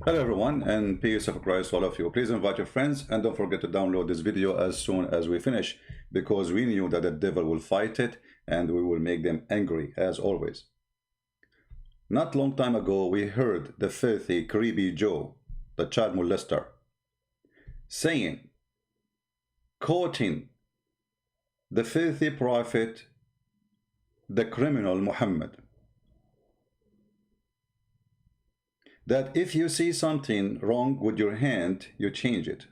Hello everyone, and peace of Christ to all of you. Please invite your friends and don't forget to download this video as soon as we finish, because we knew that the devil will fight it and we will make them angry as always. Not long time ago we heard the filthy creepy Joe, the child molester, saying, quoting the filthy prophet, the criminal Muhammad, that if you see something wrong with your hand, you change it.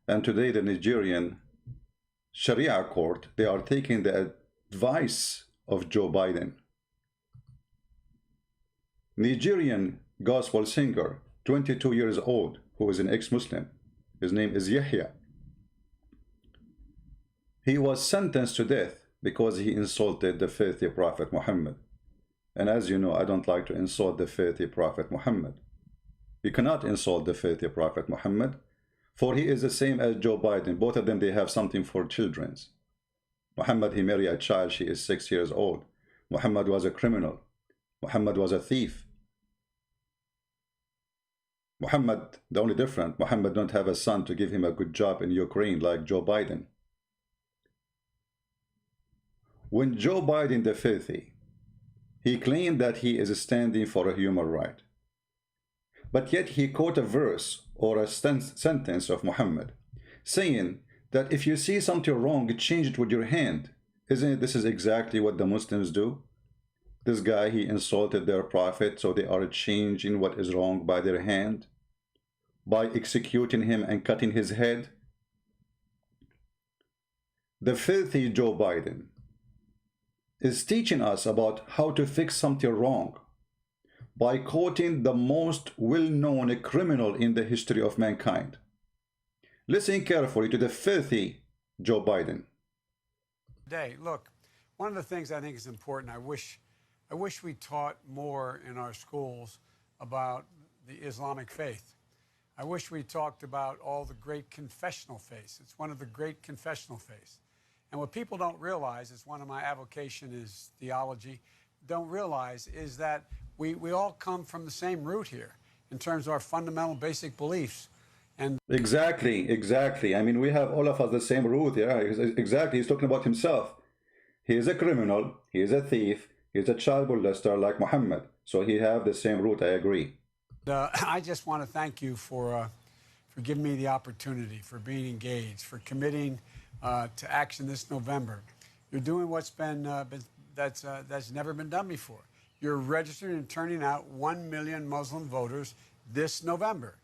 And today the Nigerian Sharia court, they are taking the advice of Joe Biden. Nigerian gospel singer, 22 years old, who is an ex-Muslim. His name is Yahya. He was sentenced to death because he insulted the filthy prophet Muhammad. And as you know, I don't like to insult the filthy prophet Muhammad. You cannot insult the filthy prophet Muhammad, for he is the same as Joe Biden. Both of them, they have something for children's. Muhammad, he married a child, she is 6 years old. Muhammad was a criminal. Muhammad was a thief. Muhammad, the only difference, Muhammad don't have a son to give him a good job in Ukraine like Joe Biden. When Joe Biden, the filthy, he claimed that he is standing for a human right. But yet he quote a verse or a sentence of Muhammad saying that if you see something wrong, change it with your hand. Isn't it, this is exactly what the Muslims do? This guy, he insulted their prophet, so they are changing what is wrong by their hand, by executing him and cutting his head. The filthy Joe Biden is teaching us about how to fix something wrong by quoting the most well-known criminal in the history of mankind. Listen carefully to the filthy Joe Biden. Look, one of the things I think is important, I wish we taught more in our schools about the Islamic faith. I wish we talked about all the great confessional faiths. It's one of the great confessional faiths. And what people don't realize, is one of my avocation is theology, don't realize is that we all come from the same root here in terms of our fundamental basic beliefs. And Exactly. I mean, we have all of us the same root. Yeah, exactly. He's talking about himself. He is a criminal. He is a thief. He's a child molester like Muhammad. So he have the same root. I agree. I just want to thank you for giving me the opportunity, for being engaged, for committing to action this November. You're doing what's that's never been done before. You're registering and turning out 1 million Muslim voters this November.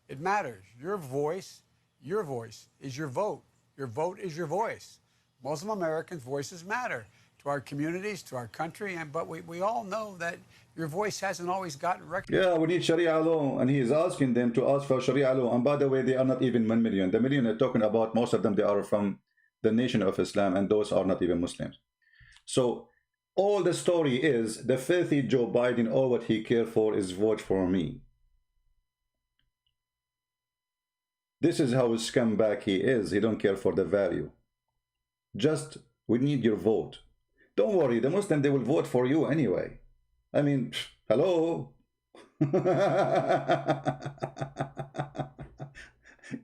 It matters. Your voice is your vote. Your vote is your voice. Muslim Americans' voices matter to our communities, to our country, but we all know that your voice hasn't always gotten recognized. Yeah, we need Sharia law, and he is asking them to ask for Sharia law. And by the way, they are not even 1 million. The million they're talking about, most of them, they are from the nation of Islam, and those are not even Muslims. So all the story is the filthy Joe Biden, all what he cares for is vote for me. This is how scumbag he is. He don't care for the value. Just, we need your vote. Don't worry, the Muslim, they will vote for you anyway. I mean, hello.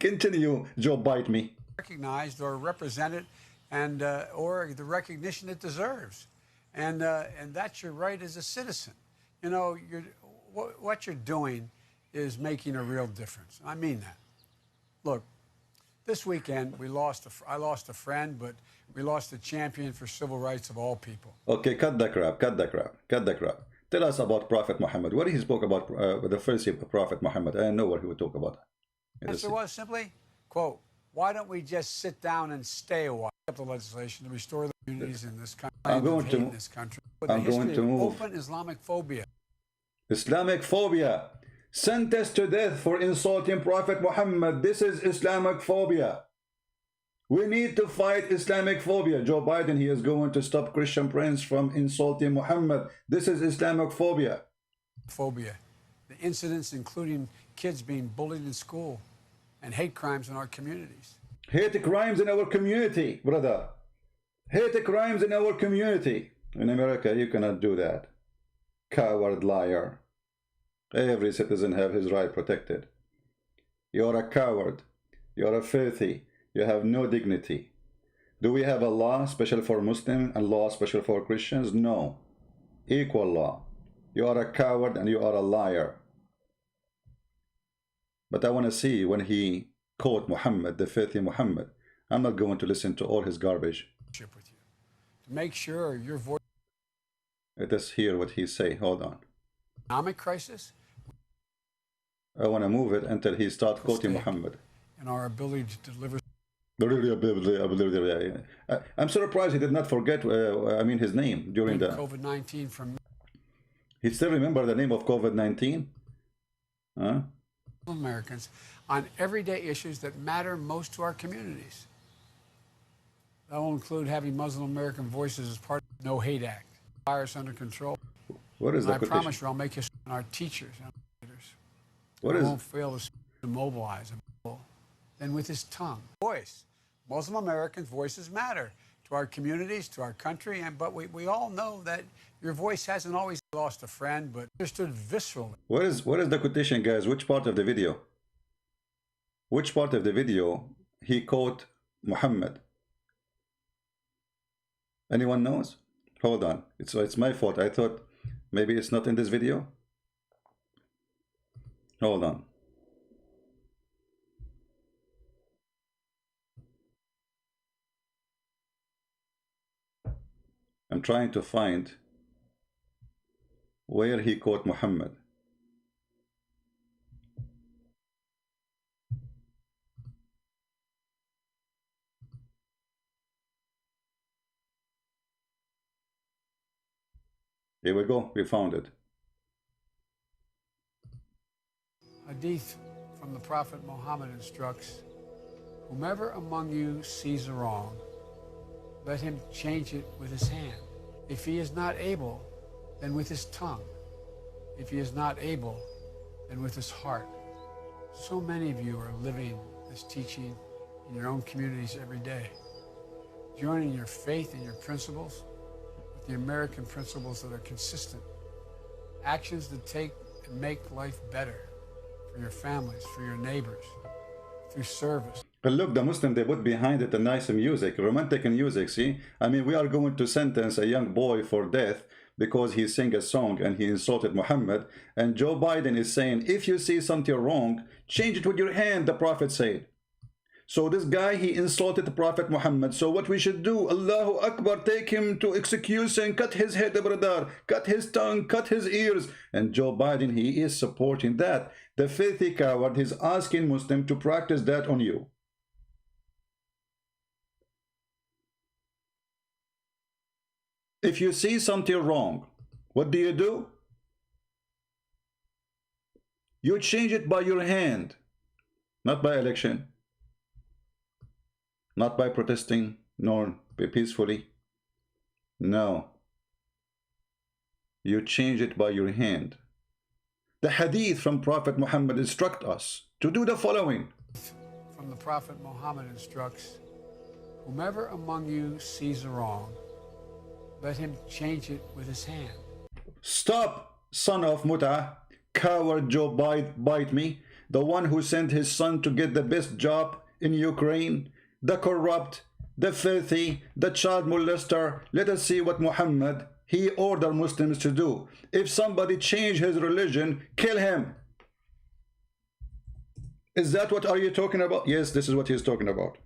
Continue, Joe Bite me. Recognized or represented, and or the recognition it deserves, and that's your right as a citizen. You know, what you're doing is making a real difference. I mean that. Look, this weekend I lost a friend, but we lost a champion for civil rights of all people. Okay, cut the crap. Tell us about Prophet Muhammad. What he spoke about the first Prophet Muhammad. I know what he would talk about. The answer was simply, quote, why don't we just sit down and stay a while? The legislation to restore the communities in this country. I'm going to move. Open Islamic phobia. Islamic phobia. Sentenced to death for insulting Prophet Muhammad. This is Islamic phobia. We need to fight Islamic phobia. Joe Biden, he is going to stop Christian Prince from insulting Muhammad. This is Islamic phobia. The incidents including kids being bullied in school and hate crimes in our communities. Hate crimes in our community, brother. Hate crimes in our community. In America, you cannot do that. Coward liar. Every citizen have his right protected. You are a coward. You are a filthy. You have no dignity. Do we have a law special for Muslims and law special for Christians? No. Equal law. You are a coward and you are a liar. But I want to see when he quote Muhammad, the filthy Muhammad. I'm not going to listen to all his garbage. With you, to make sure your voice. Let us hear what he say. Hold on. Economic crisis. I want to move it until he start quoting Muhammad. And our ability to deliver. I'm surprised he did not forget, his name during the COVID-19 from. He still remember the name of COVID-19? Huh? Americans on everyday issues that matter most to our communities. That will include having Muslim American voices as part of the No Hate Act, virus under control. What is that? I promise you, I'll make you and our teachers and our leaders. What is? Won't fail to mobilize them. Then with his tongue, voice. Muslim Americans' voices matter to our communities, to our country, but we all know that your voice hasn't always lost a friend, but understood viscerally. What is the quotation, guys? Which part of the video? Which part of the video he quote Muhammad? Anyone knows? Hold on. It's my fault. I thought maybe it's not in this video. Hold on. I'm trying to find where he quote Muhammad. Here we go, we found it. Hadith from the Prophet Muhammad instructs, whomever among you sees a wrong, let him change it with his hand. If he is not able, then with his tongue. If he is not able, then with his heart. So many of you are living this teaching in your own communities every day, joining your faith and your principles with the American principles that are consistent, actions that take and make life better for your families, for your neighbors, through service. But look, the Muslim, they put behind it a nice music, romantic music, see? I mean, we are going to sentence a young boy for death because he sang a song and he insulted Muhammad. And Joe Biden is saying, if you see something wrong, change it with your hand, the Prophet said. So this guy, he insulted the Prophet Muhammad. So what we should do, Allahu Akbar, take him to execution, cut his head, brother, cut his tongue, cut his ears. And Joe Biden, he is supporting that. The filthy coward is asking Muslim to practice that on you. If you see something wrong, what do? You change it by your hand, not by election, not by protesting, nor peacefully. No. You change it by your hand. The hadith from Prophet Muhammad instruct us to do the following. From the Prophet Muhammad instructs, whomever among you sees a wrong, let him change it with his hand. Stop, son of Mut'ah, coward Joe bite me, the one who sent his son to get the best job in Ukraine, the corrupt, the filthy, the child molester. Let us see what Muhammad, he ordered Muslims to do. If somebody change his religion, kill him. Is that what are you talking about? Yes, this is what he's talking about.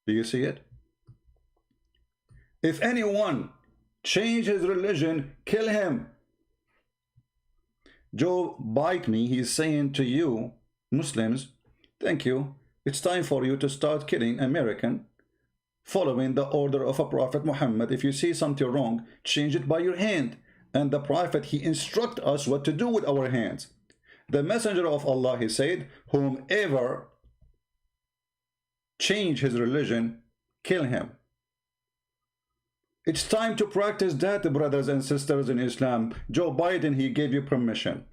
Do you see it? If anyone change his religion, kill him. Joe bite me, he's saying to you, Muslims, thank you. It's time for you to start killing American, following the order of a Prophet Muhammad. If you see something wrong, change it by your hand. And the Prophet, he instruct us what to do with our hands. The Messenger of Allah, he said, whomever change his religion, kill him. It's time to practice that, brothers and sisters in Islam. Joe Biden, he gave you permission.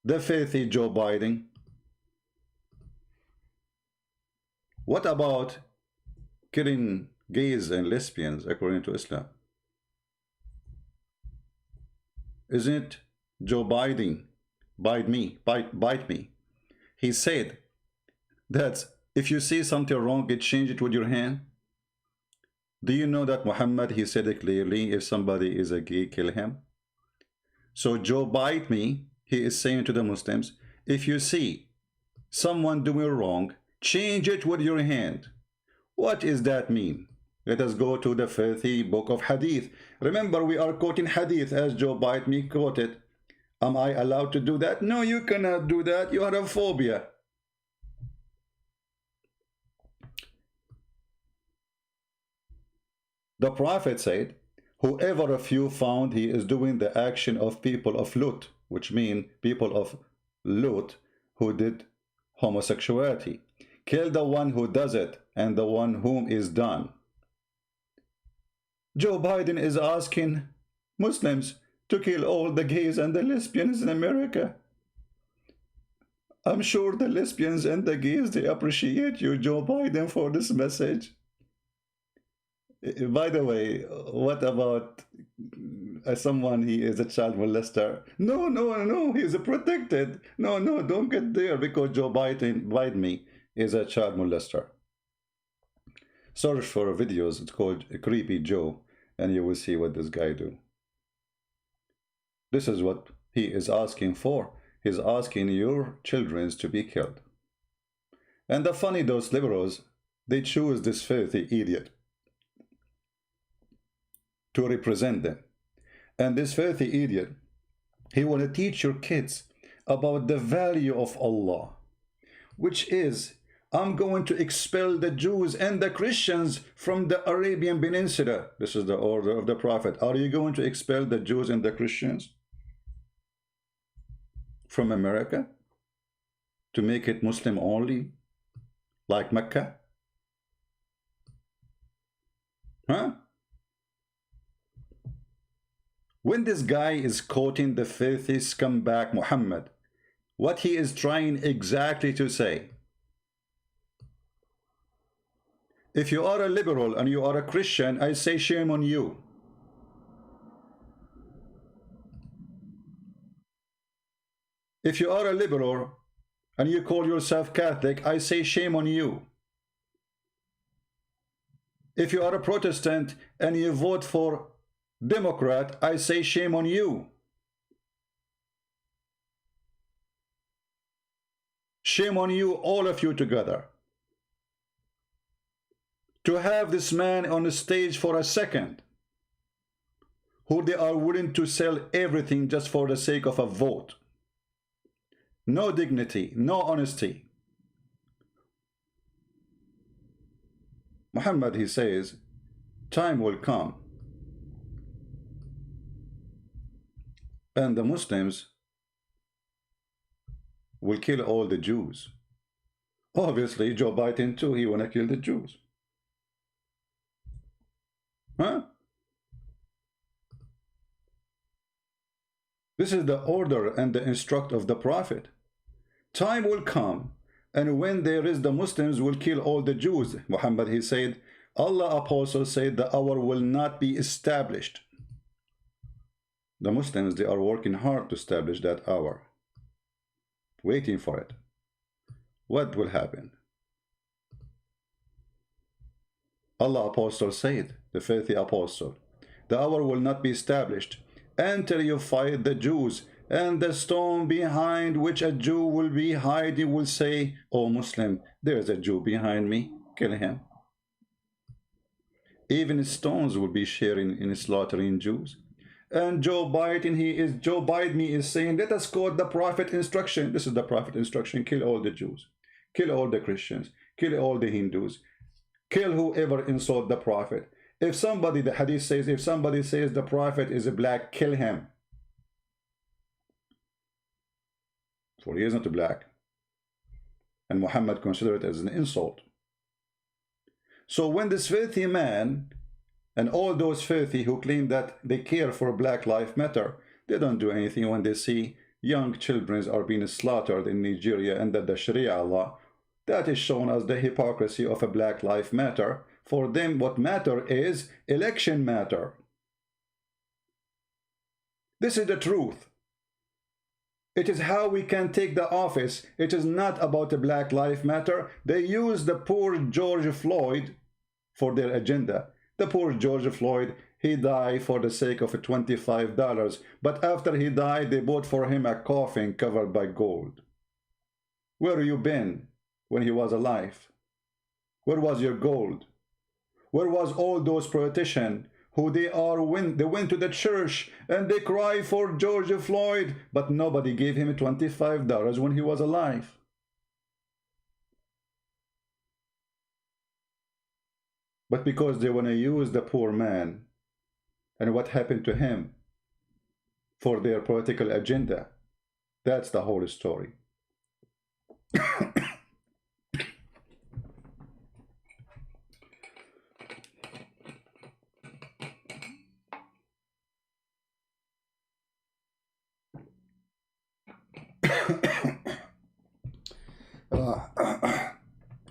The filthy Joe Biden. What about killing gays and lesbians according to Islam? Isn't it Joe Biden, bite me? He said that if you see something wrong, you change it with your hand. Do you know that Muhammad, he said it clearly, if somebody is a gay, kill him? So Joe bite me, he is saying to the Muslims, if you see someone doing wrong, change it with your hand. What does that mean? Let us go to the filthy book of Hadith. Remember, we are quoting Hadith as Joe bite me quoted. Am I allowed to do that? No, you cannot do that. You have a phobia. The Prophet said, whoever of you found he is doing the action of people of Lut, which mean people of Lut who did homosexuality, kill the one who does it and the one whom is done. Joe Biden is asking Muslims to kill all the gays and the lesbians in America. I'm sure the lesbians and the gays, they appreciate you, Joe Biden, for this message. By the way, what about someone, he is a child molester? No, he is protected. No, don't get there because Joe Biden is a child molester. Search for videos, it's called Creepy Joe, and you will see what this guy do. This is what he is asking for. He's asking your children to be killed. And the funny, those liberals, they choose this filthy idiot to represent them. And this filthy idiot, he want to teach your kids about the value of Allah, which is, I'm going to expel the Jews and the Christians from the Arabian Peninsula. This is the order of the Prophet. Are you going to expel the Jews and the Christians from America to make it Muslim only, like Mecca? Huh? When this guy is quoting the filthy scumbag Muhammad, what he is trying exactly to say, if you are a liberal and you are a Christian, I say shame on you. If you are a liberal and you call yourself Catholic, I say shame on you. If you are a Protestant and you vote for Democrat, I say shame on you. Shame on you, all of you together. To have this man on the stage for a second, who they are willing to sell everything just for the sake of a vote. No dignity, no honesty. Muhammad, he says, time will come and the Muslims will kill all the Jews. Obviously, Joe Biden too, he wanna kill the Jews. Huh? This is the order and the instruct of the Prophet. Time will come, and when there is, the Muslims will kill all the Jews. Muhammad, he said, Allah apostle said the hour will not be established. The Muslims, they are working hard to establish that hour, waiting for it. What will happen? Allah apostle said, the filthy apostle, the hour will not be established until you fight the Jews, and the stone behind which a Jew will be hiding will say, "O Muslim, there is a Jew behind me, kill him." Even stones will be sharing in slaughtering Jews. And Joe Biden is saying, let us quote the Prophet instruction. This is the Prophet instruction: kill all the Jews, kill all the Christians, kill all the Hindus, kill whoever insult the Prophet. If somebody, the hadith says, if somebody says the Prophet is a black, kill him. For he isn't black. And Muhammad considered it as an insult. So when this filthy man and all those filthy who claim that they care for Black Lives Matter, they don't do anything when they see young children are being slaughtered in Nigeria under the Sharia law, That is shown as the hypocrisy of a Black Lives Matter. For them, what matter is election matter. This is the truth. It is how we can take the office. It is not about the Black Lives Matter. They use the poor George Floyd for their agenda. The poor George Floyd, he died for the sake of $25. But after he died, they bought for him a coffin covered by gold. Where have you been when he was alive? Where was your gold? Where was all those politicians who they went to the church and they cry for George Floyd, but nobody gave him $25 when he was alive? But because they want to use the poor man and what happened to him for their political agenda, that's the whole story.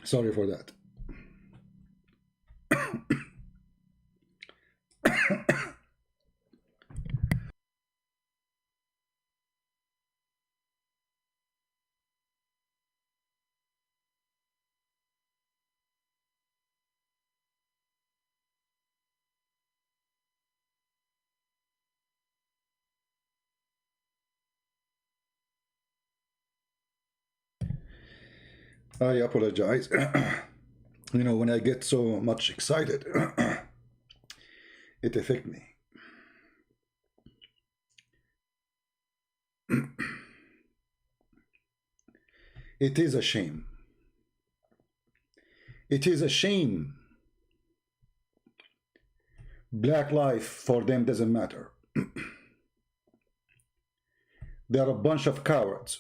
Sorry for that. I apologize. You know, when I get so much excited, it affects me. It is a shame. It is a shame. Black life for them doesn't matter. They are a bunch of cowards.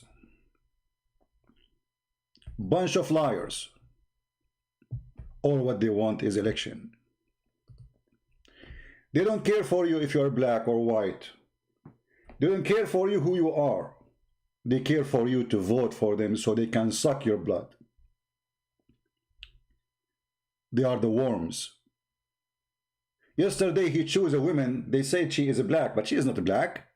Bunch of liars. All what they want is election. They don't care for you if you're black or white. They don't care for you who you are. They care for you to vote for them so they can suck your blood. They are the worms. Yesterday he chose a woman. They said she is a black, but she is not a black.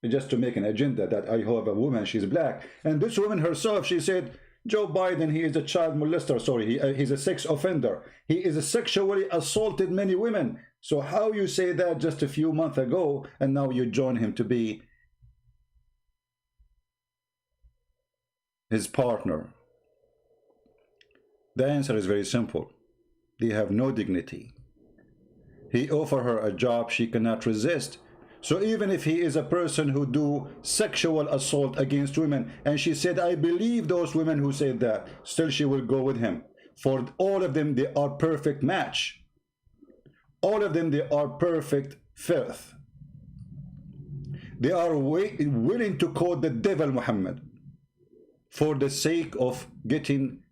Just to make an agenda that I have a woman, she's black. And this woman herself, she said, Joe Biden, he is a child molester. Sorry, he's a sex offender. He is sexually assaulted many women. So how you say that just a few months ago, and now you join him to be his partner? The answer is very simple. They have no dignity. He offered her a job she cannot resist. So even if he is a person who do sexual assault against women, and she said, I believe those women who said that, still she will go with him. For all of them, they are perfect match. All of them, they are perfect filth. They are willing to call the devil Muhammad for the sake of getting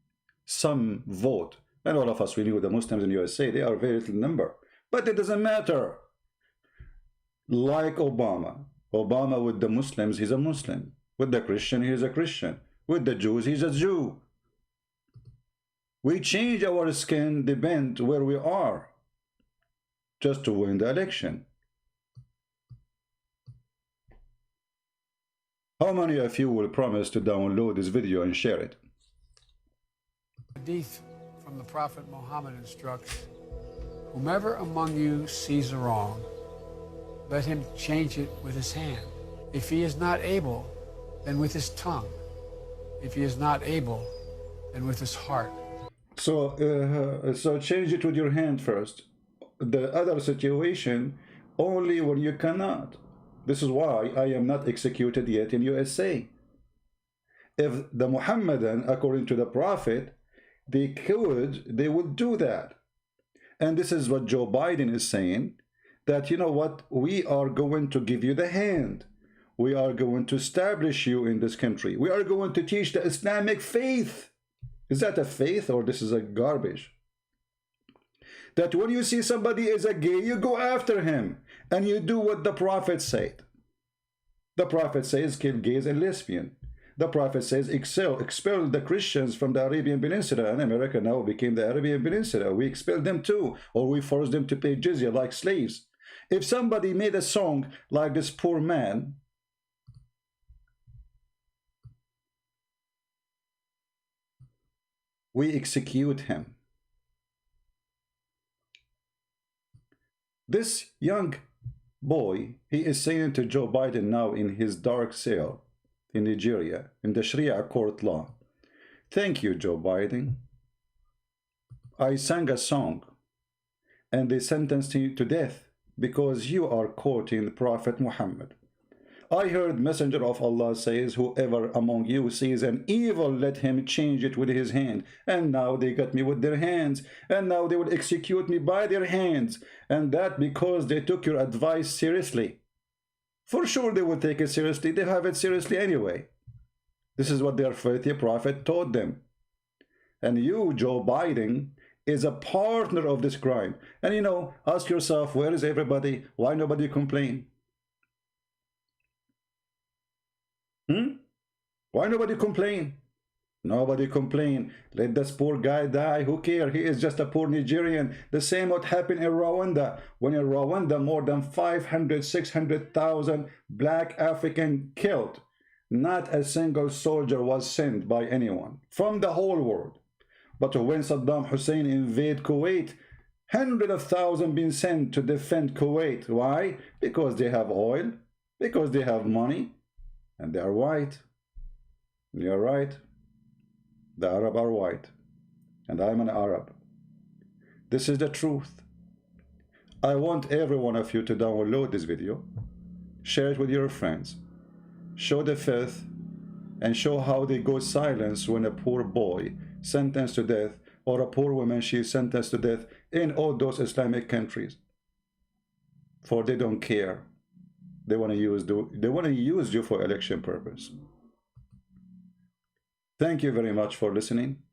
some vote. And all of us, we knew the Muslims in USA, they are very little number. But it doesn't matter. Like Obama. Obama with the Muslims, he's a Muslim. With the Christian, he's a Christian. With the Jews, he's a Jew. We change our skin, depend where we are, just to win the election. How many of you will promise to download this video and share it? Hadith from the Prophet Muhammad instructs, whomever among you sees a wrong, let him change it with his hand. If he is not able, then with his tongue. If he is not able, then with his heart. So change it with your hand first. The other situation, only when you cannot. This is why I am not executed yet in USA. If the Muhammadan, according to the Prophet, they could, they would do that. And this is what Joe Biden is saying, that, you know what, we are going to give you the hand. We are going to establish you in this country. We are going to teach the Islamic faith. Is that a faith or this is a garbage? That when you see somebody is a gay, you go after him and you do what the Prophet said. The Prophet says kill gays and lesbians. The Prophet says, expel the Christians from the Arabian Peninsula, and America now became the Arabian Peninsula. We expelled them too, or we forced them to pay jizya like slaves. If somebody made a song like this poor man, we execute him. This young boy, he is saying to Joe Biden now in his dark cell in Nigeria, in the Sharia court law, thank you, Joe Biden. I sang a song, and they sentenced you to death because you are quoting Prophet Muhammad. I heard Messenger of Allah says, whoever among you sees an evil, let him change it with his hand. And now they got me with their hands, and now they will execute me by their hands. And that because they took your advice seriously. For sure they will take it seriously. They have it seriously anyway. This is what their faithful prophet taught them. And you, Joe Biden, is a partner of this crime. And you know, ask yourself, where is everybody? Why nobody complain? Why nobody complain? Nobody complain. Let this poor guy die. Who cares? He is just a poor Nigerian. The same what happened in Rwanda. When in Rwanda, more than 500, 600,000 black African killed. Not a single soldier was sent by anyone from the whole world. But when Saddam Hussein invaded Kuwait, hundreds of thousands been sent to defend Kuwait. Why? Because they have oil, because they have money, and they are white. You're right. The Arab are white, and I'm an Arab. This is the truth. I want every one of you to download this video, share it with your friends, show the faith, and show how they go silence when a poor boy sentenced to death, or a poor woman, she is sentenced to death in all those Islamic countries. For they don't care. They want to use you for election purpose. Thank you very much for listening.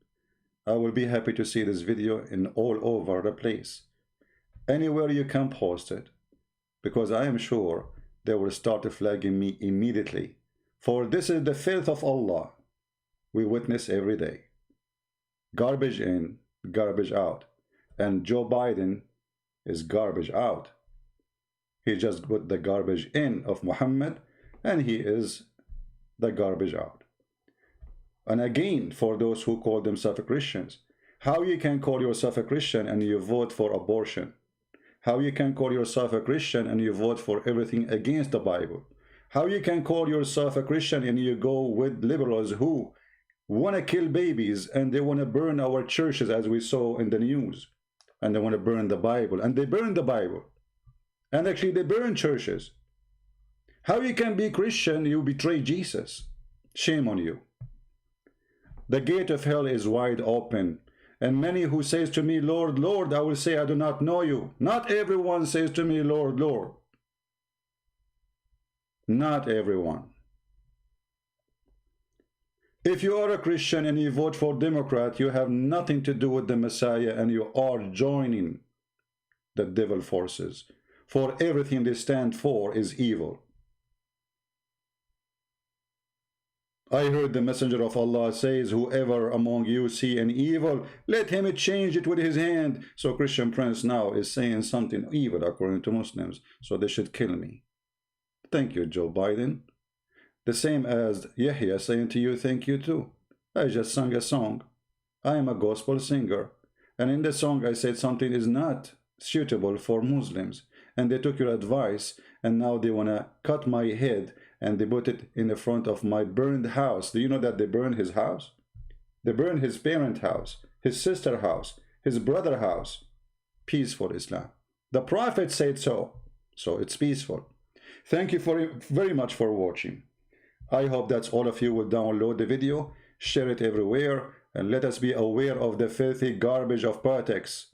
I will be happy to see this video in all over the place. Anywhere you can post it, because I am sure they will start flagging me immediately. For this is the filth of Allah we witness every day. Garbage in, garbage out. And Joe Biden is garbage out. He just put the garbage in of Muhammad, and he is the garbage out. And again, for those who call themselves Christians, how you can call yourself a Christian and you vote for abortion? How you can call yourself a Christian and you vote for everything against the Bible? How you can call yourself a Christian and you go with liberals who want to kill babies and they want to burn our churches, as we saw in the news, and they want to burn the Bible, and they burn the Bible, and actually they burn churches. How you can be Christian, you betray Jesus? Shame on you. The gate of hell is wide open, and many who says to me, Lord, Lord, I will say, I do not know you. Not everyone says to me, Lord, Lord. Not everyone. If you are a Christian and you vote for Democrat, you have nothing to do with the Messiah, and you are joining the devil forces. For everything they stand for is evil. I heard the Messenger of Allah says, whoever among you see an evil, let him change it with his hand. So Christian Prince now is saying something evil according to Muslims, so they should kill me. Thank you, Joe Biden. The same as Yahya saying to you, thank you too. I just sang a song. I am a gospel singer. And in the song I said something is not suitable for Muslims. And they took your advice, and now they want to cut my head, and they put it in the front of my burned house. Do you know that they burned his house? They burned his parent house, his sister house, his brother house. Peaceful Islam. The Prophet said so. So it's peaceful. Thank you very much for watching. I hope that all of you will download the video, share it everywhere, and let us be aware of the filthy garbage of politics.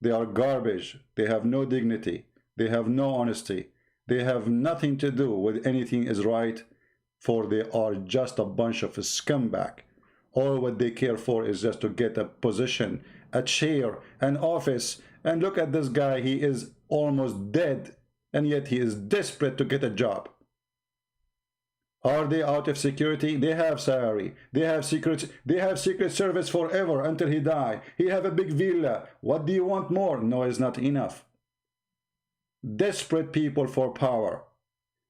They are garbage. They have no dignity. They have no honesty. They have nothing to do with anything is right, for they are just a bunch of scumbag. All what they care for is just to get a position, a chair, an office. And look at this guy. He is almost dead, and yet he is desperate to get a job. Are they out of security? They have salary. They have secret service forever until he die. He have a big villa. What do you want more? No, it's not enough. Desperate people for power.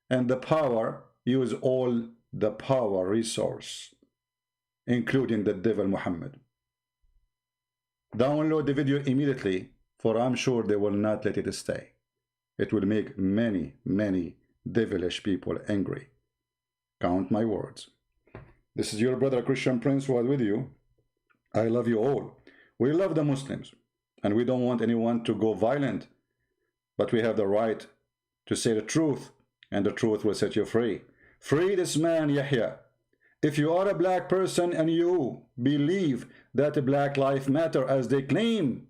And the power use all the power resource, including the devil Muhammad. Download the video immediately, for I'm sure they will not let it stay. It will make many, many devilish people angry. Count my words. This is your brother Christian Prince who is with you. I love you all. We love the Muslims, and we don't want anyone to go violent, but we have the right to say the truth, and the truth will set you free. Free this man Yahya. If you are a black person and you believe that black life matter as they claim,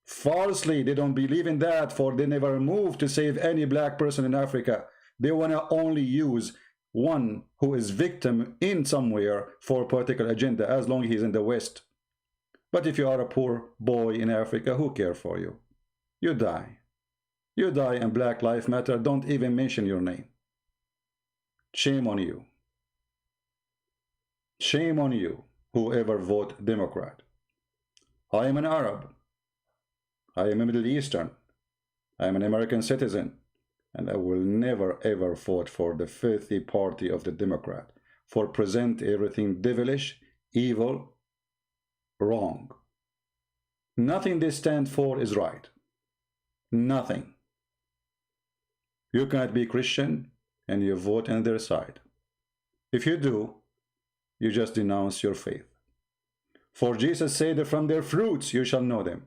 falsely, they don't believe in that, for they never moved to save any black person in Africa. They want to only use one who is victim in somewhere for a particular agenda, as long as he's in the West. But if you are a poor boy in Africa, who cares for you? You die. You die, and Black Lives Matter don't even mention your name. Shame on you. Shame on you, whoever vote Democrat. I am an Arab. I am a Middle Eastern. I am an American citizen. And I will never ever vote for the filthy party of the Democrat, for present everything devilish, evil, wrong. Nothing they stand for is right. Nothing. You cannot be Christian and you vote on their side. If you do, you just denounce your faith. For Jesus said that from their fruits you shall know them.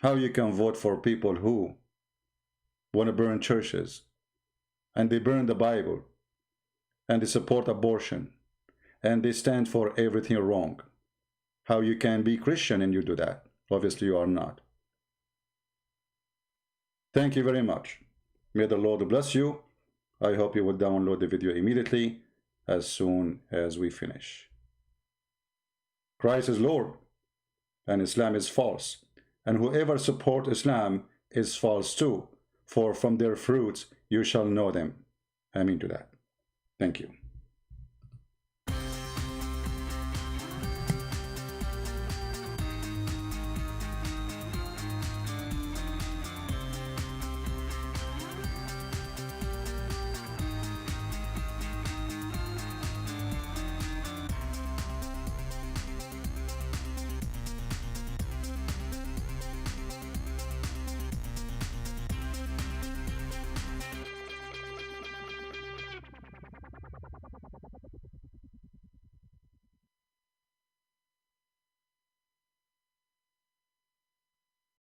How you can vote for people who want to burn churches, and they burn the Bible, and they support abortion, and they stand for everything wrong? How you can be Christian and you do that? Obviously you are not. Thank you very much. May the Lord bless you. I hope you will download the video immediately as soon as we finish. Christ is Lord, and Islam is false, and whoever supports Islam is false too. For from their fruits you shall know them. Amen to that. Thank you.